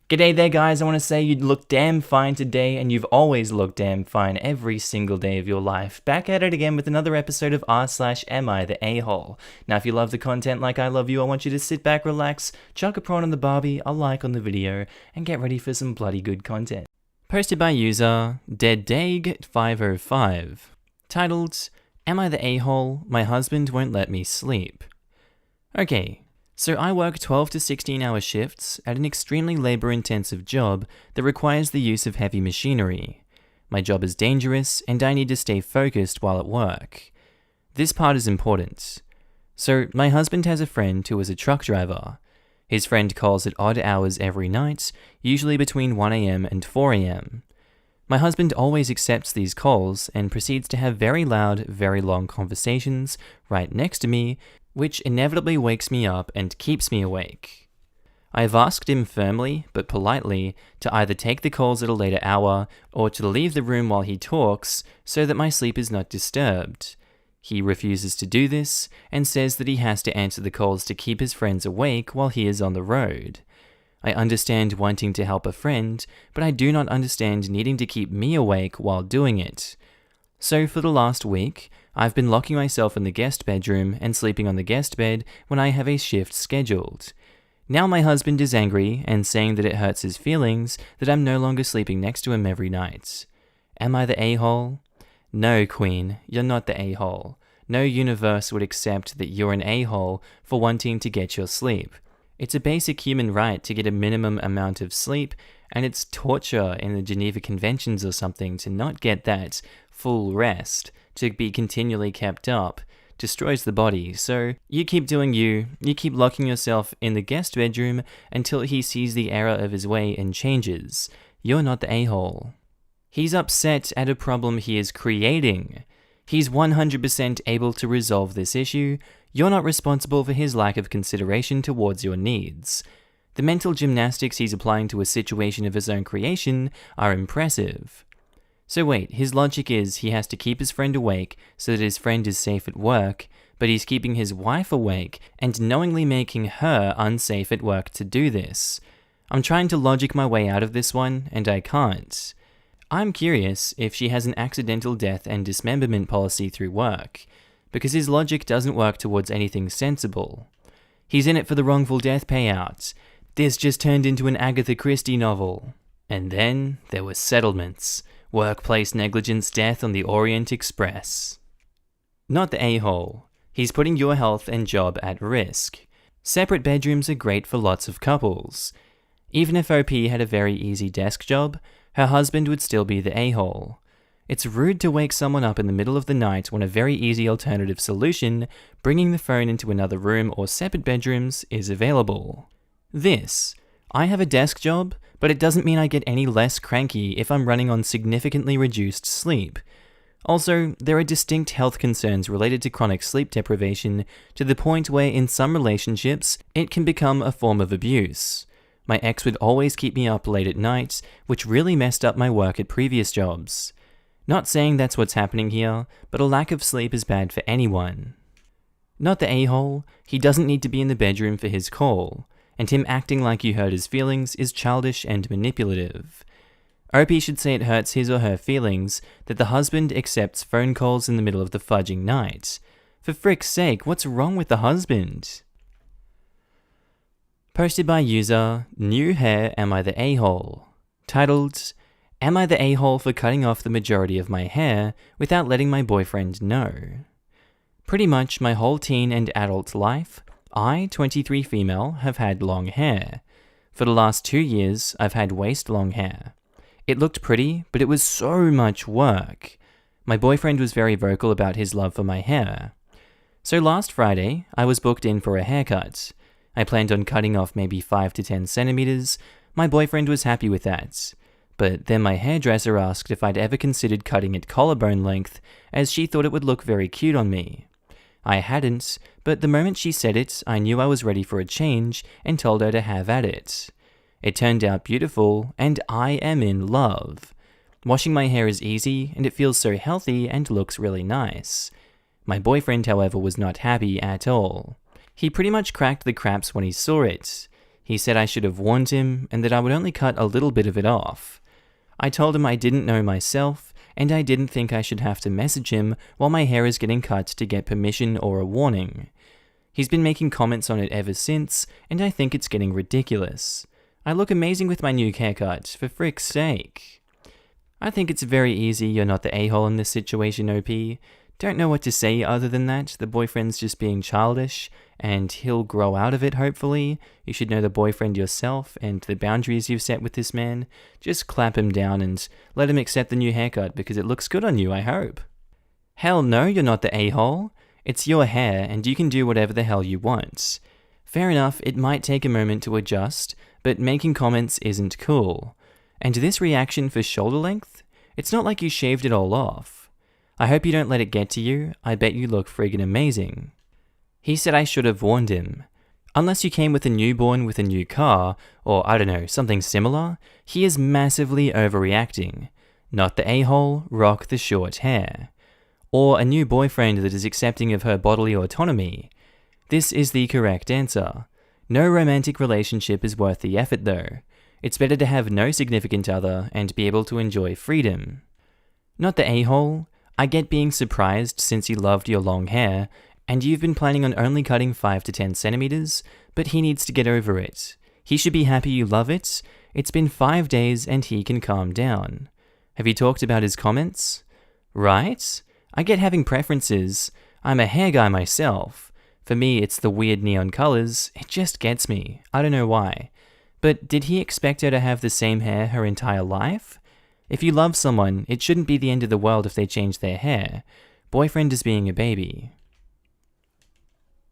G'day there guys, I want to say you look damn fine today, and you've always looked damn fine every single day of your life. Back at it again with another episode of r/Am I the AHole. Now if you love the content like I love you, I want you to sit back, relax, chuck a prawn on the barbie, a like on the video, and get ready for some bloody good content. Posted by user DeadDaig505. Titled, Am I the AHole? My husband won't let me sleep. Okay. So I work 12 to 16 hour shifts at an extremely labor-intensive job that requires the use of heavy machinery. My job is dangerous and I need to stay focused while at work. This part is important. So my husband has a friend who is a truck driver. His friend calls at odd hours every night, usually between 1 AM and 4 AM. My husband always accepts these calls and proceeds to have very loud, very long conversations right next to me, which inevitably wakes me up and keeps me awake. I have asked him firmly, but politely, to either take the calls at a later hour or to leave the room while he talks so that my sleep is not disturbed. He refuses to do this and says that he has to answer the calls to keep his friends awake while he is on the road. I understand wanting to help a friend, but I do not understand needing to keep me awake while doing it. So for the last week, I've been locking myself in the guest bedroom and sleeping on the guest bed when I have a shift scheduled. Now my husband is angry and saying that it hurts his feelings that I'm no longer sleeping next to him every night. Am I the a-hole? No, Queen, you're not the a-hole. No universe would accept that you're an a-hole for wanting to get your sleep. It's a basic human right to get a minimum amount of sleep, and it's torture in the Geneva Conventions or something to not get that full rest, to be continually kept up, destroys the body. So you keep doing you keep locking yourself in the guest bedroom until he sees the error of his way and changes. You're not the a-hole. He's upset at a problem he is creating. He's 100% able to resolve this issue. You're not responsible for his lack of consideration towards your needs. The mental gymnastics he's applying to a situation of his own creation are impressive. So wait, his logic is he has to keep his friend awake so that his friend is safe at work, but he's keeping his wife awake and knowingly making her unsafe at work to do this. I'm trying to logic my way out of this one, and I can't. I'm curious if she has an accidental death and dismemberment policy through work, because his logic doesn't work towards anything sensible. He's in it for the wrongful death payout. This just turned into an Agatha Christie novel. And then there were settlements. Workplace negligence death on the Orient Express. Not the a-hole. He's putting your health and job at risk. Separate bedrooms are great for lots of couples. Even if OP had a very easy desk job, her husband would still be the a-hole. It's rude to wake someone up in the middle of the night when a very easy alternative solution, bringing the phone into another room or separate bedrooms, is available. I have a desk job, but it doesn't mean I get any less cranky if I'm running on significantly reduced sleep. Also, there are distinct health concerns related to chronic sleep deprivation to the point where in some relationships, it can become a form of abuse. My ex would always keep me up late at night, which really messed up my work at previous jobs. Not saying that's what's happening here, but a lack of sleep is bad for anyone. Not the a-hole, he doesn't need to be in the bedroom for his call, and him acting like you hurt his feelings is childish and manipulative. OP should say it hurts his or her feelings that the husband accepts phone calls in the middle of the fudging night. For frick's sake, what's wrong with the husband? Posted by user New Hair Am I the A-hole? Titled, Am I the a-hole for cutting off the majority of my hair without letting my boyfriend know? Pretty much my whole teen and adult life, I, 23 female, have had long hair. For the last 2 years, I've had waist-long hair. It looked pretty, but it was so much work. My boyfriend was very vocal about his love for my hair. So last Friday, I was booked in for a haircut. I planned on cutting off maybe 5 to 10 centimeters. My boyfriend was happy with that. But then my hairdresser asked if I'd ever considered cutting it collarbone length, as she thought it would look very cute on me. I hadn't, but the moment she said it, I knew I was ready for a change and told her to have at it. It turned out beautiful, and I am in love. Washing my hair is easy, and it feels so healthy and looks really nice. My boyfriend, however, was not happy at all. He pretty much cracked the craps when he saw it. He said I should have warned him and that I would only cut a little bit of it off. I told him I didn't know myself and I didn't think I should have to message him while my hair is getting cut to get permission or a warning. He's been making comments on it ever since, and I think it's getting ridiculous. I look amazing with my new haircut, for frick's sake. I think it's very easy you're not the a-hole in this situation, OP. Don't know what to say other than that. The boyfriend's just being childish, and he'll grow out of it, hopefully. You should know the boyfriend yourself and the boundaries you've set with this man. Just clap him down and let him accept the new haircut because it looks good on you, I hope. Hell no, you're not the a-hole. It's your hair, and you can do whatever the hell you want. Fair enough, it might take a moment to adjust, but making comments isn't cool. And this reaction for shoulder length? It's not like you shaved it all off. I hope you don't let it get to you. I bet you look friggin' amazing. He said I should have warned him. Unless you came with a newborn with a new car, or I don't know, something similar, he is massively overreacting. Not the a-hole, rock the short hair. Or a new boyfriend that is accepting of her bodily autonomy. This is the correct answer. No romantic relationship is worth the effort though. It's better to have no significant other and be able to enjoy freedom. Not the a-hole. I get being surprised since you loved your long hair, and you've been planning on only cutting 5 to 10 centimeters, but he needs to get over it. He should be happy you love it. It's been 5 days and he can calm down. Have you talked about his comments? Right? I get having preferences. I'm a hair guy myself. For me, it's the weird neon colors. It just gets me. I don't know why. But did he expect her to have the same hair her entire life? If you love someone, it shouldn't be the end of the world if they change their hair. Boyfriend is being a baby.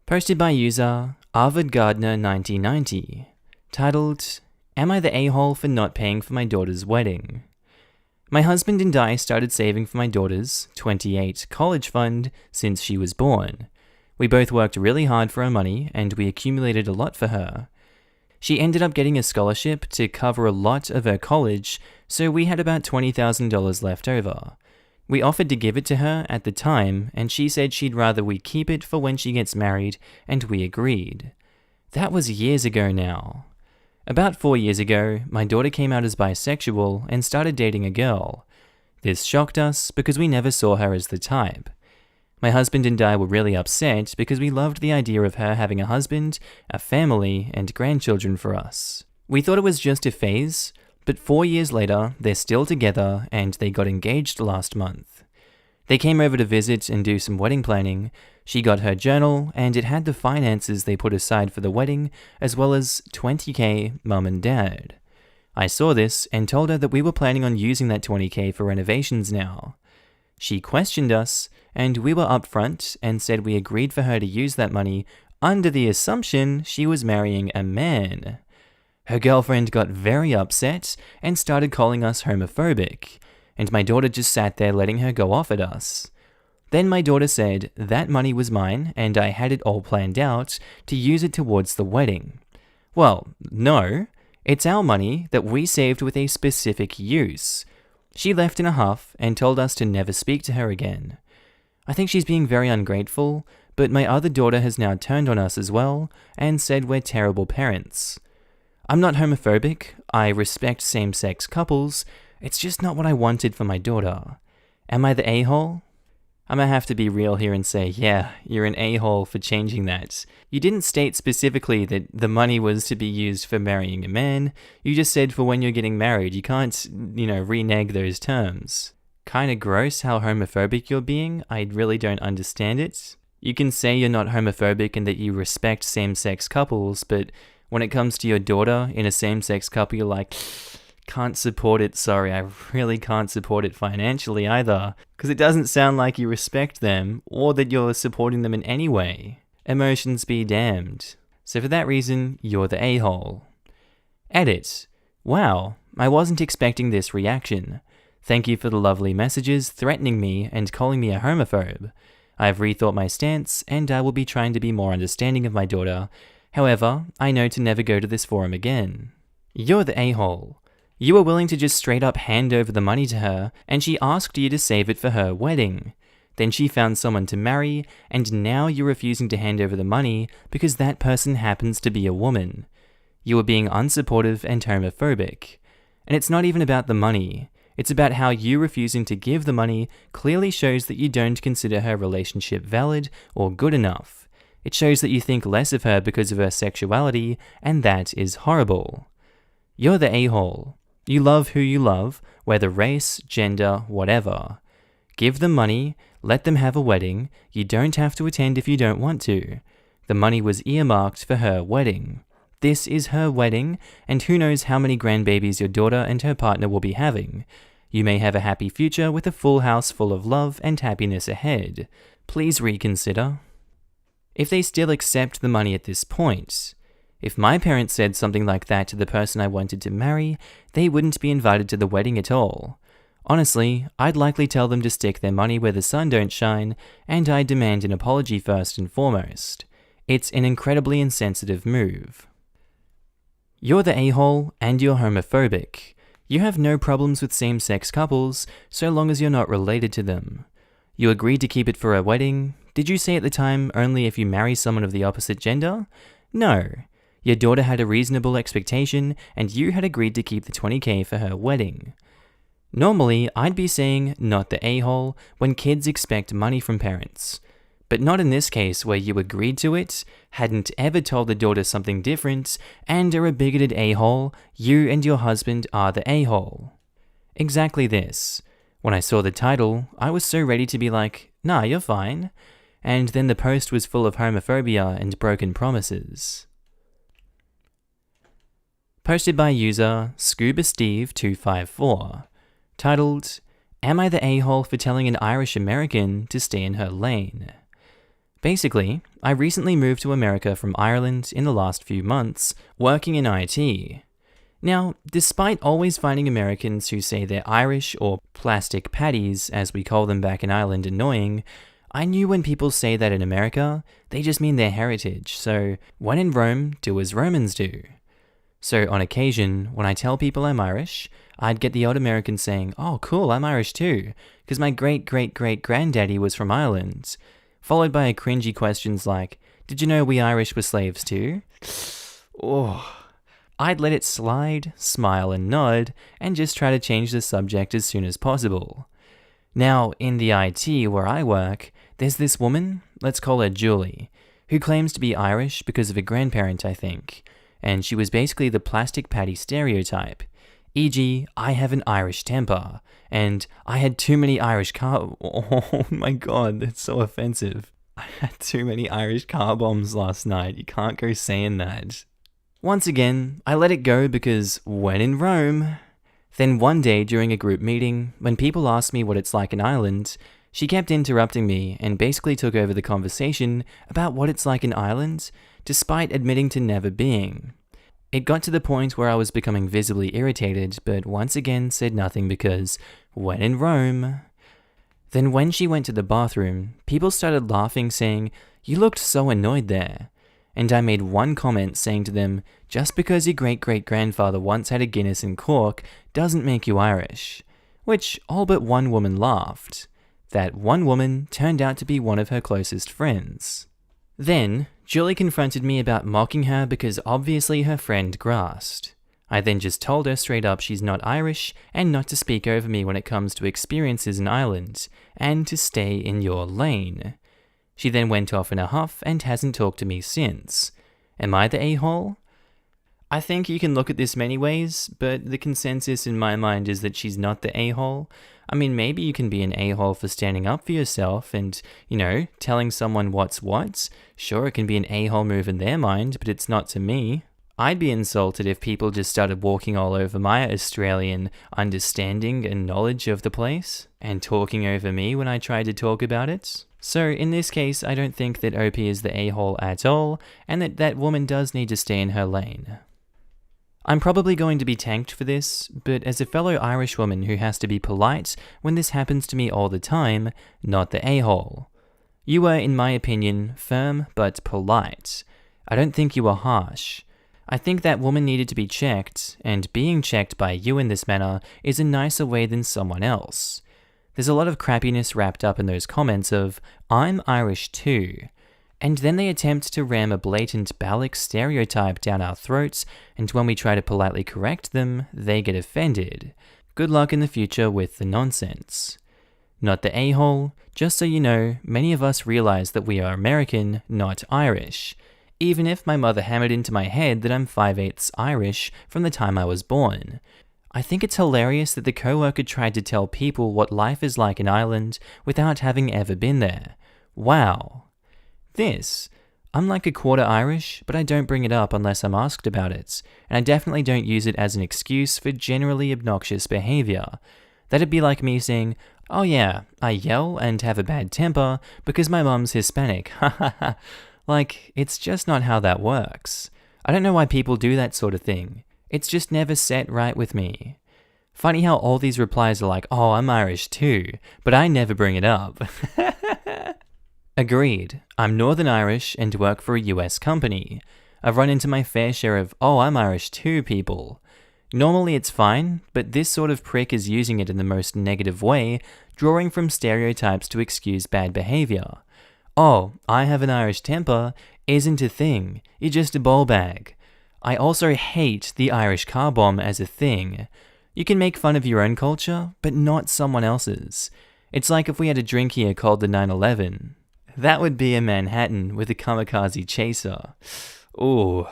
Posted by user Arvid Gardner 1990. Titled, Am I the a-hole for not paying for my daughter's wedding? My husband and I started saving for my daughter's, 28, college fund since she was born. We both worked really hard for our money and we accumulated a lot for her. She ended up getting a scholarship to cover a lot of her college, so we had about $20,000 left over. We offered to give it to her at the time, and she said she'd rather we keep it for when she gets married, and we agreed. That was years ago now. About 4 years ago, my daughter came out as bisexual and started dating a girl. This shocked us because we never saw her as the type. My husband and I were really upset because we loved the idea of her having a husband, a family, and grandchildren for us. We thought it was just a phase, but 4 years later, they're still together and they got engaged last month. They came over to visit and do some wedding planning. She got her journal, and it had the finances they put aside for the wedding, as well as $20,000 mum and dad. I saw this and told her that we were planning on using that $20,000 for renovations now. She questioned us, and we were upfront and said we agreed for her to use that money under the assumption she was marrying a man. Her girlfriend got very upset and started calling us homophobic, and my daughter just sat there letting her go off at us. Then my daughter said that money was mine and I had it all planned out to use it towards the wedding. Well, no, it's our money that we saved with a specific use. She left in a huff and told us to never speak to her again. I think she's being very ungrateful, but my other daughter has now turned on us as well and said we're terrible parents. I'm not homophobic, I respect same-sex couples, it's just not what I wanted for my daughter. Am I the a-hole? I'm gonna have to be real here and say, yeah, you're an a-hole for changing that. You didn't state specifically that the money was to be used for marrying a man, you just said for when you're getting married. You can't, renege those terms. Kinda gross how homophobic you're being, I really don't understand it. You can say you're not homophobic and that you respect same-sex couples, but when it comes to your daughter in a same-sex couple, you're like, can't support it, sorry, I really can't support it financially either, because it doesn't sound like you respect them, or that you're supporting them in any way. Emotions be damned. So for that reason, you're the a-hole. Edit. Wow, I wasn't expecting this reaction. Thank you for the lovely messages threatening me and calling me a homophobe. I've rethought my stance, and I will be trying to be more understanding of my daughter. However, I know to never go to this forum again. You're the a-hole. You were willing to just straight up hand over the money to her, and she asked you to save it for her wedding. Then she found someone to marry, and now you're refusing to hand over the money because that person happens to be a woman. You are being unsupportive and homophobic. And it's not even about the money. It's about how you refusing to give the money clearly shows that you don't consider her relationship valid or good enough. It shows that you think less of her because of her sexuality, and that is horrible. You're the a-hole. You love who you love, whether race, gender, whatever. Give them money, let them have a wedding. You don't have to attend if you don't want to. The money was earmarked for her wedding. This is her wedding, and who knows how many grandbabies your daughter and her partner will be having. You may have a happy future with a full house full of love and happiness ahead. Please reconsider. If they still accept the money at this point. If my parents said something like that to the person I wanted to marry, they wouldn't be invited to the wedding at all. Honestly, I'd likely tell them to stick their money where the sun don't shine, and I'd demand an apology first and foremost. It's an incredibly insensitive move. You're the a-hole and you're homophobic. You have no problems with same-sex couples, so long as you're not related to them. You agreed to keep it for a wedding. Did you say at the time only if you marry someone of the opposite gender? No. Your daughter had a reasonable expectation, and you had agreed to keep the $20,000 for her wedding. Normally, I'd be saying not the a-hole when kids expect money from parents. But not in this case where you agreed to it, hadn't ever told the daughter something different, and are a bigoted a-hole. You and your husband are the a-hole. Exactly this. When I saw the title, I was so ready to be like, nah, you're fine. And then the post was full of homophobia and broken promises. Posted by user ScubaSteve254. Titled, Am I the a-hole for telling an Irish American to stay in her lane? Basically, I recently moved to America from Ireland in the last few months, working in IT. Now, despite always finding Americans who say they're Irish or plastic patties, as we call them back in Ireland, annoying, I knew when people say that in America, they just mean their heritage, so when in Rome, do as Romans do. So on occasion, when I tell people I'm Irish, I'd get the odd American saying, oh cool, I'm Irish too, because my great-great-great-granddaddy was from Ireland, followed by cringy questions like, did you know we Irish were slaves too? Oh, I'd let it slide, smile and nod, and just try to change the subject as soon as possible. Now, in the IT where I work, there's this woman, let's call her Julie, who claims to be Irish because of a grandparent, I think, and she was basically the plastic patty stereotype. E.g., I have an Irish temper, and I had too many Irish oh my god, that's so offensive. I had too many Irish car bombs last night, you can't go saying that. Once again, I let it go because when in Rome. Then one day during a group meeting, when people asked me what it's like in Ireland, she kept interrupting me and basically took over the conversation about what it's like in Ireland, despite admitting to never being. It got to the point where I was becoming visibly irritated, but once again said nothing because, when in Rome. Then when she went to the bathroom, people started laughing saying, you looked so annoyed there. And I made one comment saying to them, just because your great-great-grandfather once had a Guinness in Cork doesn't make you Irish. Which all but one woman laughed. That one woman turned out to be one of her closest friends. Then, Julie confronted me about mocking her because obviously her friend grasped. I then just told her straight up she's not Irish and not to speak over me when it comes to experiences in Ireland, and to stay in your lane. She then went off in a huff and hasn't talked to me since. Am I the a-hole? I think you can look at this many ways, but the consensus in my mind is that she's not the a-hole. I mean, maybe you can be an a-hole for standing up for yourself and, telling someone what's what. Sure, it can be an a-hole move in their mind, but it's not to me. I'd be insulted if people just started walking all over my Australian understanding and knowledge of the place, and talking over me when I tried to talk about it. So in this case, I don't think that OP is the a-hole at all, and that woman does need to stay in her lane. I'm probably going to be tanked for this, but as a fellow Irish woman who has to be polite when this happens to me all the time, not the a-hole. You were, in my opinion, firm but polite. I don't think you were harsh. I think that woman needed to be checked, and being checked by you in this manner is a nicer way than someone else. There's a lot of crappiness wrapped up in those comments of, I'm Irish too. and then they attempt to ram a blatant Balak stereotype down our throats, and when we try to politely correct them, they get offended. Good luck in the future with the nonsense. Not the a-hole, just so you know, many of us realize that we are American, not Irish. Even if my mother hammered into my head that I'm 5/8 Irish from the time I was born. I think it's hilarious that the co-worker tried to tell people what life is like in Ireland without having ever been there. Wow. I'm like a quarter Irish, but I don't bring it up unless I'm asked about it, and I definitely don't use it as an excuse for generally obnoxious behavior. That'd be like me saying, oh yeah, I yell and have a bad temper because my mum's Hispanic, hahaha. Like, it's just not how that works. I don't know why people do that sort of thing. It's just never set right with me. Funny how all these replies are like, oh, I'm Irish too, but I never bring it up. Agreed. I'm Northern Irish and work for a US company. I've run into my fair share of, oh, I'm Irish too people. Normally it's fine, but this sort of prick is using it in the most negative way, drawing from stereotypes to excuse bad behavior. Oh, I have an Irish temper isn't a thing, you're just a ball bag. I also hate the Irish car bomb as a thing. You can make fun of your own culture, but not someone else's. It's like if we had a drink here called the 911. That would be a Manhattan with a kamikaze chaser. Ooh.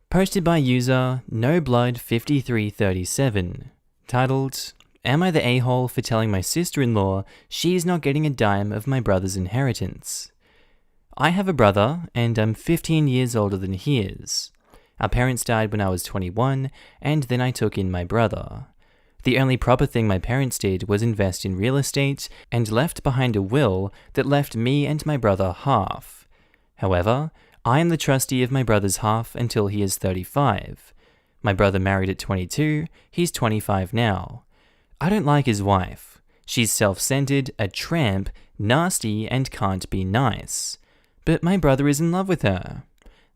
Posted by user NoBlood5337, titled, Am I the a-hole for telling my sister-in-law she's not getting a dime of my brother's inheritance? I have a brother, and I'm 15 years older than he is. Our parents died when I was 21, and then I took in my brother. The only proper thing my parents did was invest in real estate and left behind a will that left me and my brother half. However, I am the trustee of my brother's half until he is 35. My brother married at 22, he's 25 now. I don't like his wife. She's self-centered, a tramp, nasty, and can't be nice. But my brother is in love with her.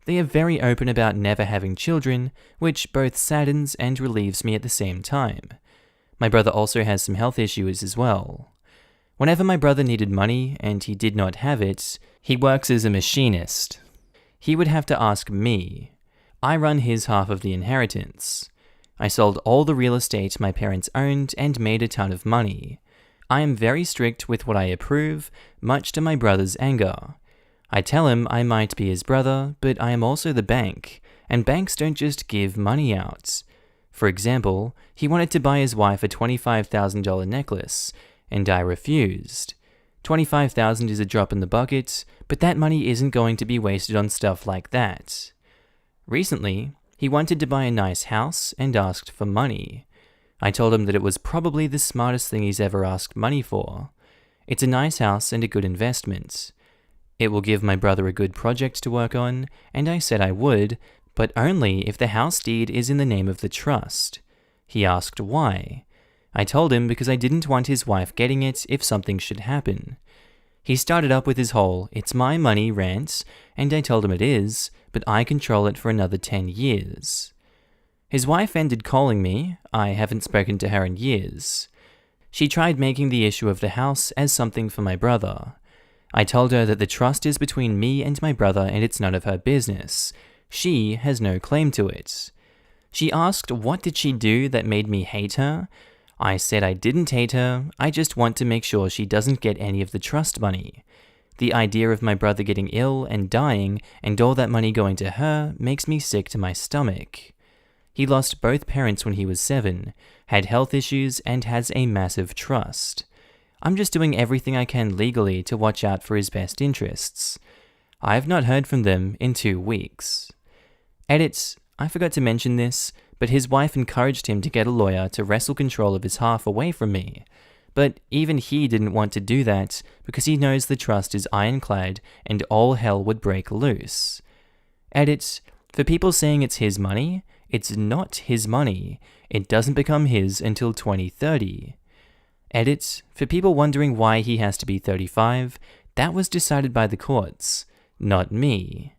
They are very open about never having children, which both saddens and relieves me at the same time. My brother also has some health issues as well. Whenever my brother needed money and he did not have it, he works as a machinist. He would have to ask me. I run his half of the inheritance. I sold all the real estate my parents owned and made a ton of money. I am very strict with what I approve, much to my brother's anger. I tell him I might be his brother, but I am also the bank, and banks don't just give money out. For example, he wanted to buy his wife a $25,000 necklace, and I refused. $25,000 is a drop in the bucket, but that money isn't going to be wasted on stuff like that. Recently, he wanted to buy a nice house and asked for money. I told him that it was probably the smartest thing he's ever asked money for. It's a nice house and a good investment. It will give my brother a good project to work on, and I said I would, but only if the house deed is in the name of the trust. He asked why. I told him because I didn't want his wife getting it if something should happen. He started up with his whole "it's my money" rant, and I told him it is, but I control it for another 10 years. His wife ended calling me. I haven't spoken to her in years. She tried making the issue of the house as something for my brother. I told her that the trust is between me and my brother and it's none of her business. She has no claim to it. She asked what did she do that made me hate her? I said I didn't hate her, I just want to make sure she doesn't get any of the trust money. The idea of my brother getting ill and dying and all that money going to her makes me sick to my stomach. He lost both parents when he was 7, had health issues, and has a massive trust. I'm just doing everything I can legally to watch out for his best interests. I have not heard from them in 2 weeks. Edit, I forgot to mention this, but his wife encouraged him to get a lawyer to wrestle control of his half away from me. But even he didn't want to do that because he knows the trust is ironclad and all hell would break loose. Edit, for people saying it's his money, it's not his money. It doesn't become his until 2030. Edit, for people wondering why he has to be 35, that was decided by the courts, not me.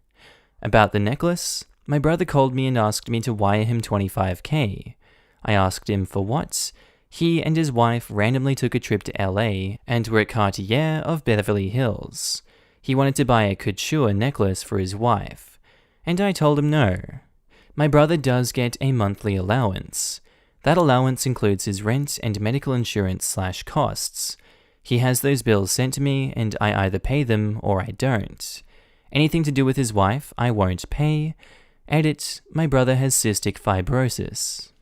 About the necklace, my brother called me and asked me to wire him $25,000. I asked him for what. He and his wife randomly took a trip to LA and were at Cartier of Beverly Hills. He wanted to buy a couture necklace for his wife, and I told him no. My brother does get a monthly allowance. That allowance includes his rent and medical insurance/costs. He has those bills sent to me, and I either pay them or I don't. Anything to do with his wife, I won't pay. Edit, my brother has cystic fibrosis.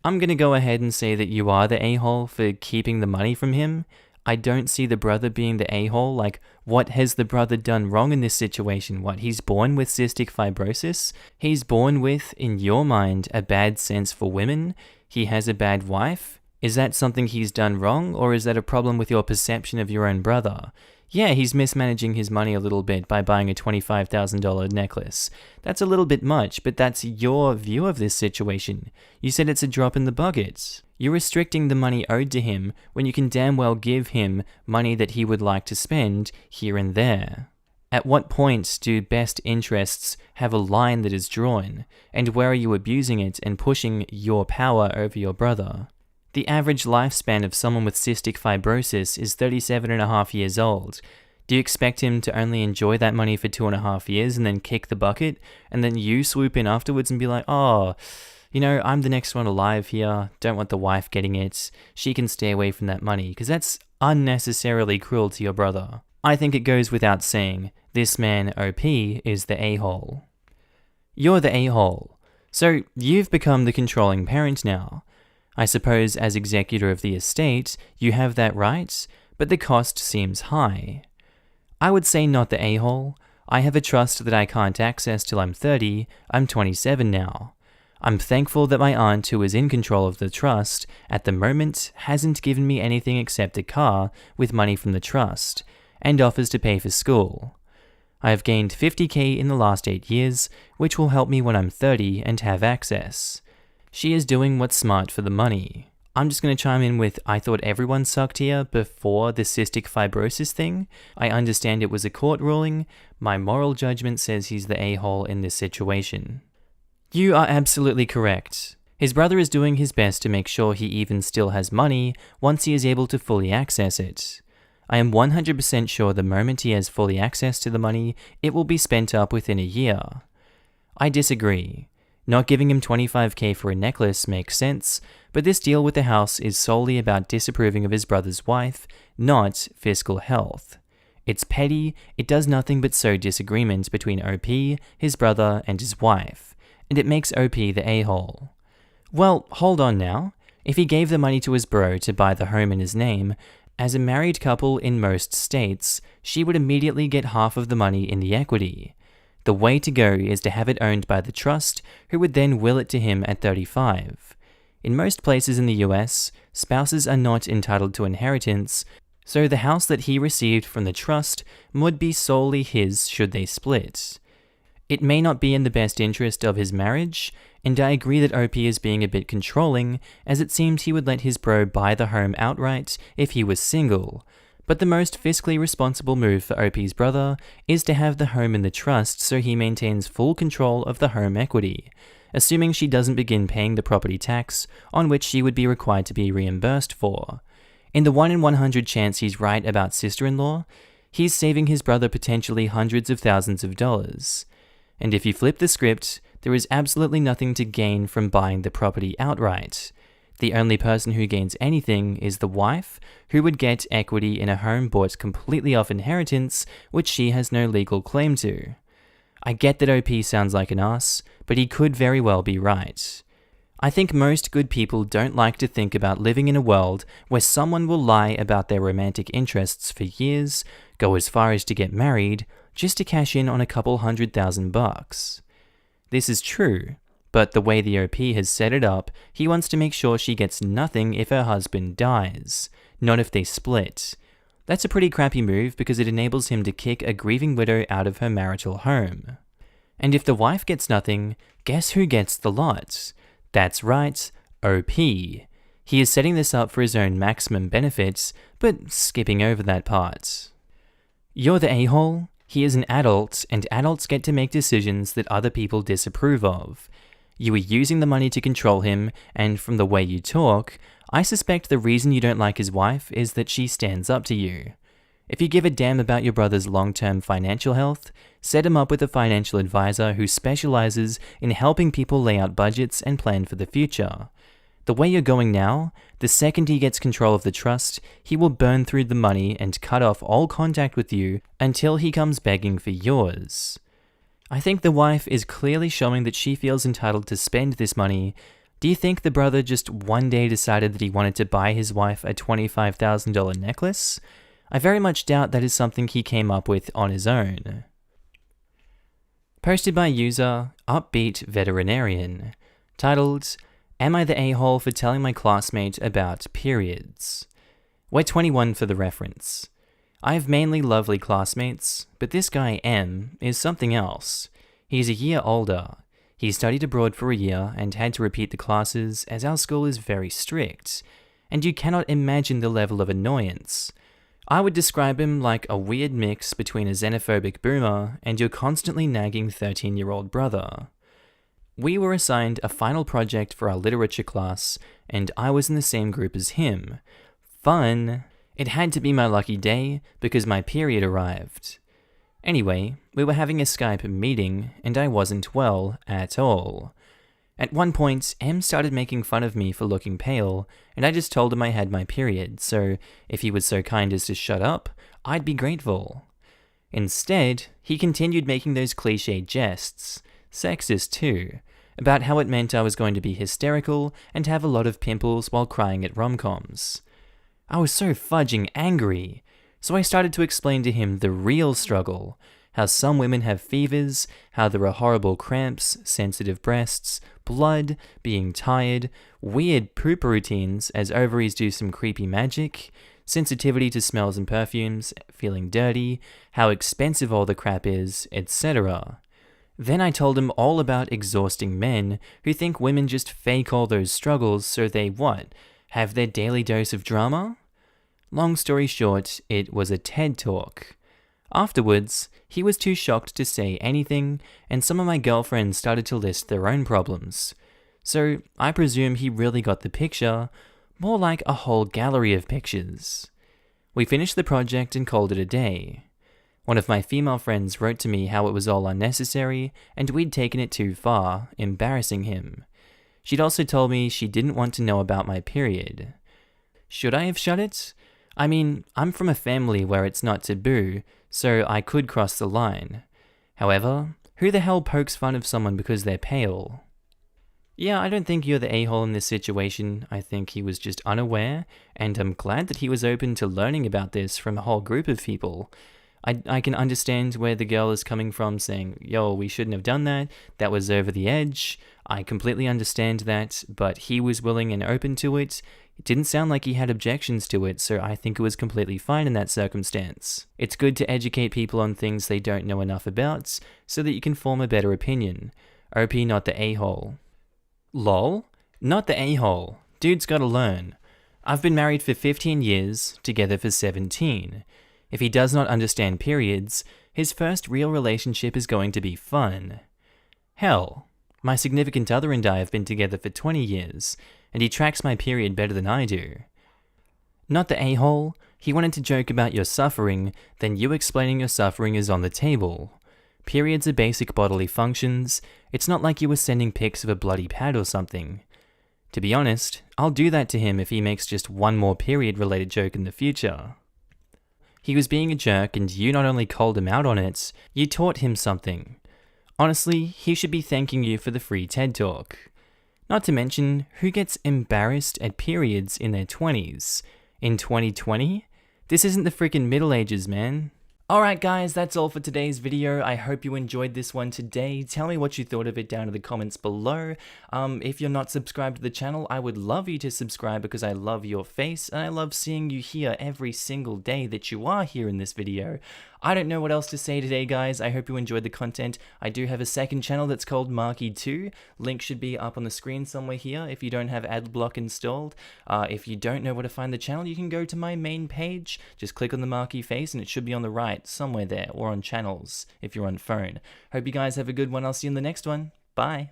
I'm gonna go ahead and say that you are the a-hole for keeping the money from him. I don't see the brother being the a-hole. Like, what has the brother done wrong in this situation? What, he's born with cystic fibrosis? He's born with, in your mind, a bad sense for women? He has a bad wife? Is that something he's done wrong, or is that a problem with your perception of your own brother? Yeah, he's mismanaging his money a little bit by buying a $25,000 necklace. That's a little bit much, but that's your view of this situation. You said it's a drop in the bucket. You're restricting the money owed to him when you can damn well give him money that he would like to spend here and there. At what point do best interests have a line that is drawn, and where are you abusing it and pushing your power over your brother? The average lifespan of someone with cystic fibrosis is 37.5 years old. Do you expect him to only enjoy that money for 2.5 years and then kick the bucket, and then you swoop in afterwards and be like, oh, you know, I'm the next one alive here, don't want the wife getting it, she can stay away from that money, because that's unnecessarily cruel to your brother. I think it goes without saying, this man, OP, is the a-hole. You're the a-hole, so you've become the controlling parent now. I suppose as executor of the estate, you have that right, but the cost seems high. I would say not the a-hole. I have a trust that I can't access till I'm 30, I'm 27 now. I'm thankful that my aunt, who is in control of the trust, at the moment hasn't given me anything except a car with money from the trust, and offers to pay for school. I have gained $50,000 in the last 8 years, which will help me when I'm 30 and have access. She is doing what's smart for the money. I'm just going to chime in with, I thought everyone sucked here before the cystic fibrosis thing. I understand it was a court ruling. My moral judgment says he's the a-hole in this situation. You are absolutely correct. His brother is doing his best to make sure he even still has money once he is able to fully access it. I am 100% sure the moment he has fully access to the money, it will be spent up within a year. I disagree. Not giving him $25,000 for a necklace makes sense, but this deal with the house is solely about disapproving of his brother's wife, not fiscal health. It's petty, it does nothing but sow disagreement between OP, his brother, and his wife, and it makes OP the a-hole. Well, hold on now. If he gave the money to his bro to buy the home in his name, as a married couple in most states, she would immediately get half of the money in the equity. The way to go is to have it owned by the trust, who would then will it to him at 35. In most places in the US, spouses are not entitled to inheritance, so the house that he received from the trust would be solely his should they split. It may not be in the best interest of his marriage, and I agree that OP is being a bit controlling, as it seems he would let his bro buy the home outright if he was single. But the most fiscally responsible move for OP's brother is to have the home in the trust so he maintains full control of the home equity, assuming she doesn't begin paying the property tax on which she would be required to be reimbursed for. In the 1 in 100 chance he's right about sister-in-law, he's saving his brother potentially hundreds of thousands of dollars. And if you flip the script, there is absolutely nothing to gain from buying the property outright. The only person who gains anything is the wife, who would get equity in a home bought completely off inheritance, which she has no legal claim to. I get that OP sounds like an ass, but he could very well be right. I think most good people don't like to think about living in a world where someone will lie about their romantic interests for years, go as far as to get married, just to cash in on a couple $100,000. This is true. But the way the OP has set it up, he wants to make sure she gets nothing if her husband dies, not if they split. That's a pretty crappy move because it enables him to kick a grieving widow out of her marital home. And if the wife gets nothing, guess who gets the lot? That's right, OP. He is setting this up for his own maximum benefits, but skipping over that part. You're the a-hole? He is an adult, and adults get to make decisions that other people disapprove of. You are using the money to control him, and from the way you talk, I suspect the reason you don't like his wife is that she stands up to you. If you give a damn about your brother's long-term financial health, set him up with a financial advisor who specializes in helping people lay out budgets and plan for the future. The way you're going now, the second he gets control of the trust, he will burn through the money and cut off all contact with you until he comes begging for yours. I think the wife is clearly showing that she feels entitled to spend this money. Do you think the brother just one day decided that he wanted to buy his wife a $25,000 necklace? I very much doubt that is something he came up with on his own. Posted by user Upbeat Veterinarian, titled, Am I the a-hole for telling my classmate about periods? We're 21 for the reference. I have mainly lovely classmates, but this guy M is something else. He's a year older. He studied abroad for a year and had to repeat the classes as our school is very strict, and you cannot imagine the level of annoyance. I would describe him like a weird mix between a xenophobic boomer and your constantly nagging 13-year-old brother. We were assigned a final project for our literature class, and I was in the same group as him. Fun! It had to be my lucky day because my period arrived. Anyway, we were having a Skype meeting, and I wasn't well at all. At one point, M started making fun of me for looking pale, and I just told him I had my period, so if he was so kind as to shut up, I'd be grateful. Instead, he continued making those cliched jests, sexist too, about how it meant I was going to be hysterical and have a lot of pimples while crying at rom-coms. I was so fudging angry, so I started to explain to him the real struggle, how some women have fevers, how there are horrible cramps, sensitive breasts, blood, being tired, weird poop routines as ovaries do some creepy magic, sensitivity to smells and perfumes, feeling dirty, how expensive all the crap is, etc. Then I told him all about exhausting men who think women just fake all those struggles so they what? Have their daily dose of drama? Long story short, it was a TED Talk. Afterwards, he was too shocked to say anything, and some of my girlfriends started to list their own problems. So I presume he really got the picture, more like a whole gallery of pictures. We finished the project and called it a day. One of my female friends wrote to me how it was all unnecessary and we'd taken it too far, embarrassing him. She'd also told me she didn't want to know about my period. Should I have shut it? I mean, I'm from a family where it's not taboo, so I could cross the line. However, who the hell pokes fun of someone because they're pale? Yeah, I don't think you're the a-hole in this situation. I think he was just unaware, and I'm glad that he was open to learning about this from a whole group of people. I can understand where the girl is coming from saying, yo, we shouldn't have done that, that was over the edge. I completely understand that, but he was willing and open to it. It didn't sound like he had objections to it, so I think it was completely fine in that circumstance. It's good to educate people on things they don't know enough about, so that you can form a better opinion. OP not the a-hole. Lol? Not the a-hole. Dude's gotta learn. I've been married for 15 years, together for 17. If he does not understand periods, his first real relationship is going to be fun. Hell, my significant other and I have been together for 20 years, and he tracks my period better than I do. Not the a-hole, he wanted to joke about your suffering, then you explaining your suffering is on the table. Periods are basic bodily functions, it's not like you were sending pics of a bloody pad or something. To be honest, I'll do that to him if he makes just one more period-related joke in the future. He was being a jerk and you not only called him out on it, you taught him something. Honestly, he should be thanking you for the free TED Talk. Not to mention, who gets embarrassed at periods in their 20s? In 2020? This isn't the freaking Middle Ages, man. Alright guys, that's all for today's video. I hope you enjoyed this one today. Tell me what you thought of it down in the comments below. If you're not subscribed to the channel, I would love you to subscribe because I love your face and I love seeing you here every single day that you are here in this video. I don't know what else to say today, guys. I hope you enjoyed the content. I do have a second channel that's called Markee 2. Link should be up on the screen somewhere here if you don't have adblock installed. If you don't know where to find the channel, you can go to my main page. Just click on the Markee face and it should be on the right somewhere there, or on channels if you're on phone. Hope you guys have a good one. I'll see you in the next one. Bye.